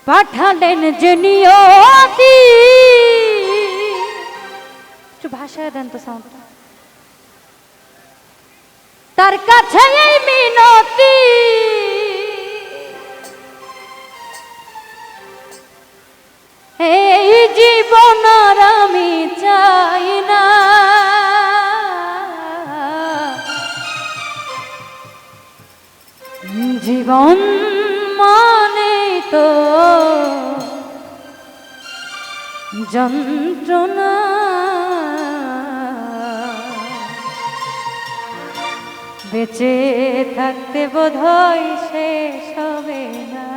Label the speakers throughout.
Speaker 1: পাঠালেন যে নিয়তি। একটু ভাষায় দেন তো সাউন্ডটা। তার কাছে এই মিনতি, এই জীবন আর আমি চাই না, জীবন মানে তো যন্ত্রণা। বেঁচে থাকতে বোধহয় শেষ হবে না।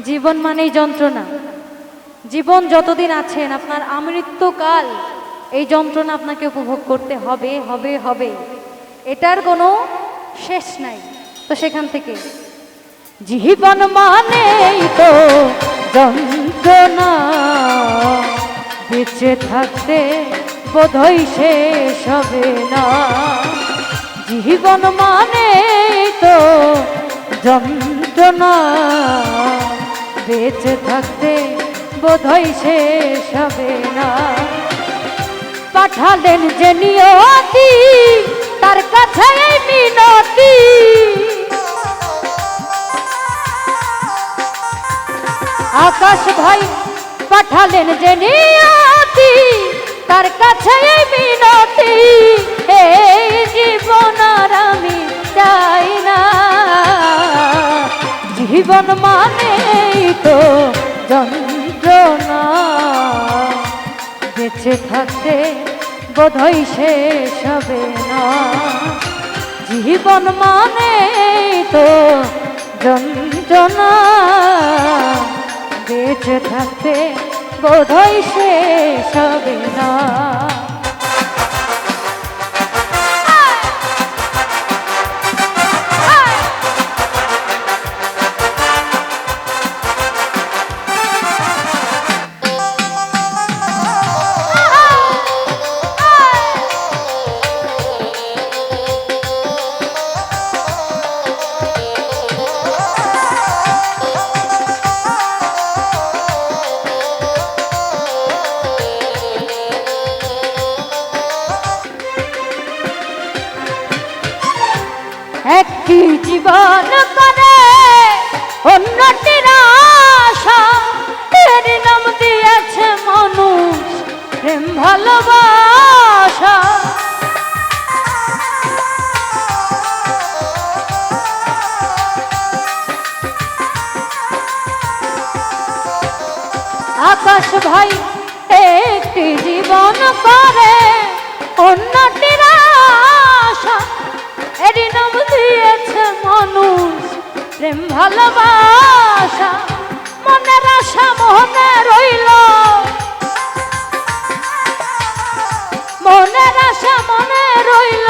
Speaker 1: জীবন মানেই যন্ত্রণা। জীবন যতদিন আছেন আপনার আমৃত্যুকাল এই যন্ত্রণা আপনাকে উপভোগ করতে হবে হবে হবে, এটার কোনো শেষ নাই। তো সেখান থেকে জীবন মানেই তো যন্ত্রণা, বেঁচে থাকতে বোধহয় শেষ হবে না। জীবন মানেই তো যন্ত্রণা, বেঁচে থাকতে বোধহয় শেষ হবে না। পাঠালেন যে নিয়তি, তার কাছে এই মিনতি। আকাশ ভাই পাঠালেন যে নিয়তি, তার কাছে এই মিনতি, এই জীবন আর আমি চাই না। জীবন মানেই তো যন্ত্রণা, বেঁচে থাকতে বোধহয় শেষ হবে না। জীবন মানেই তো যন্ত্রণা, বেঁচে থাকতে বোধহয় শেষ হবে না। একটি জীবন করে অন্যটির আশা, এর নাম দিয়েছে মানুষ প্রেম ভালোবাসা। আকাশ ভাই একটি জীবন করে অন্যটির আশা, এর নাম দিয়েছে মানুষ প্রেম ভালোবাসা। মনের আশা মনে রইল, মনের আশা মনে রইল,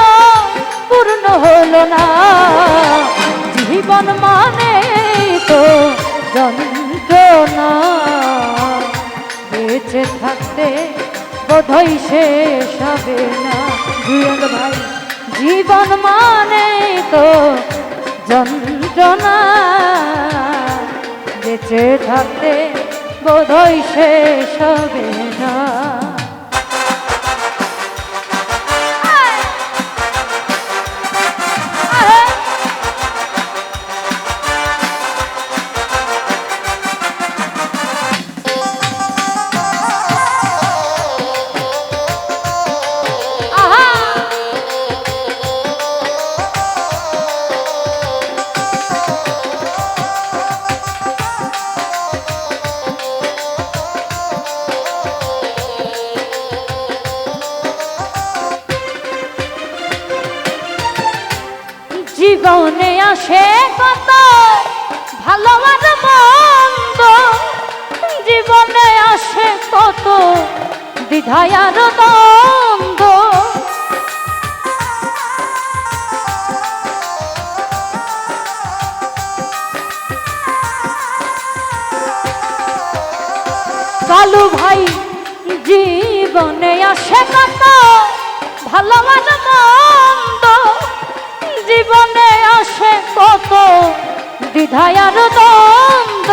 Speaker 1: পূর্ণ হলো না। জীবন মানে তো যন্ত্রণা, বেঁচে থাকতে বোধহয় শেষ হবে না। জুয়েল ভাই জীবন মানে তো যন্ত্রণা, বেঁচে থাকতে বোধহয় শেষ হবে না। জীবনে আসে কত ভালো আর মন্দ, জীবনে আসে কত দ্বিধায় আর দ্বন্দ্ব। কালু ভাই জীবনে আসে কত ভালো আর মন্দ, জীবনে আসে কত দ্বিধায় আর দ্বন্দ্ব।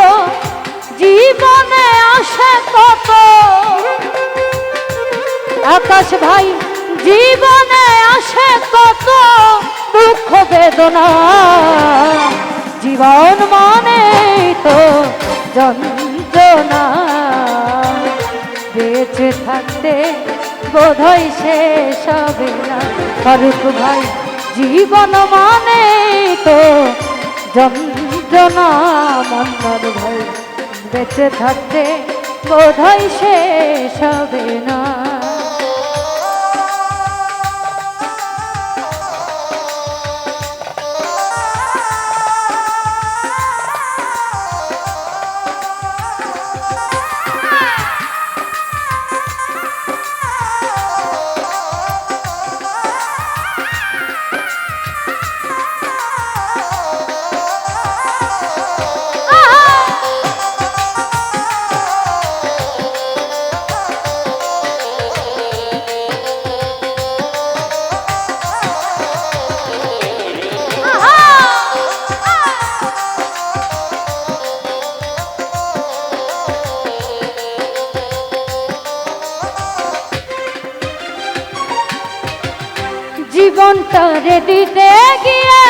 Speaker 1: আকাশ ভাই জীবনে আসে কত দুঃখ বেদনা, জীবন মানে তো যন্ত্রণা, বেঁচে থাকতে বোধহয় শেষ হবে না। ফারুক ভাই জীবন মানে তো যন্ত্রণা, মন্নার ভাই বেঁচে থাকতে বোধহয় শেষ হবে না। জীবনটারে দিতে গিয়ে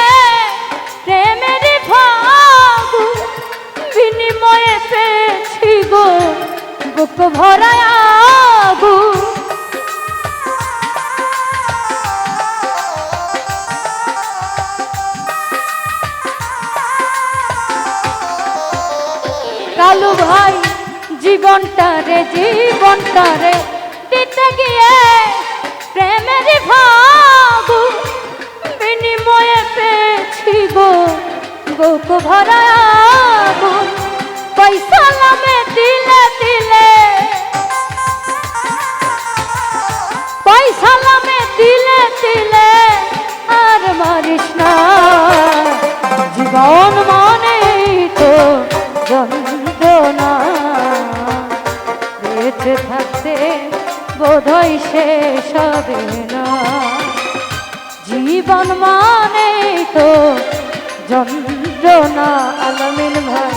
Speaker 1: প্রেমের ভাগু বিনিময়ে পেয়েছি গো বুক ভরা আগু। কালু ভাই জীবনটারে দিতে গিয়ে প্রেমের ভাগু বিনিময়ে পেয়েছি গো বুক ভরা আগু। পয়সা নামে দিলে দিলে, পয়সা নামে দিলে দিলে আর মারিস না, জীবন মানে তো যন্ত্রণা, বেঁচে থাকতে বোধহয় শেষ হবে না। জীবন মানে তো যন্ত্রণা, আলামিন ভাই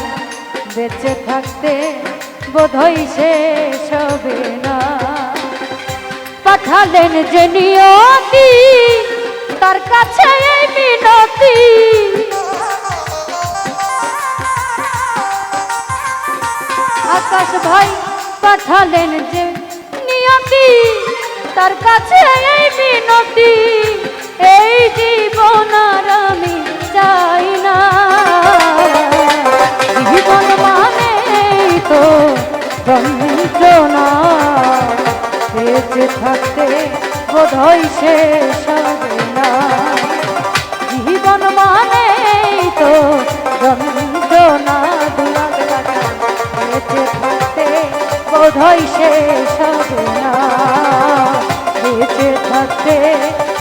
Speaker 1: বেঁচে থাকতে বোধহয় শেষ হবে না। পাঠালেন যে নিয়তি তার কাছে এই মিনতি, আকাশ ভাই পাঠালেন যে নিয়তি তার কাছে এই মিনতি, এই জীবন আর আমি চাই না। জীবন মানে তো যন্ত্রণা, বেঁচে থাকতে বোধহয় শেষ হবে না। জীবন মানে তো যন্ত্রণা, দুলাল কাকা বেঁচে থাকতে বোধহয় শেষ হবে না, বেঁচে থাকতে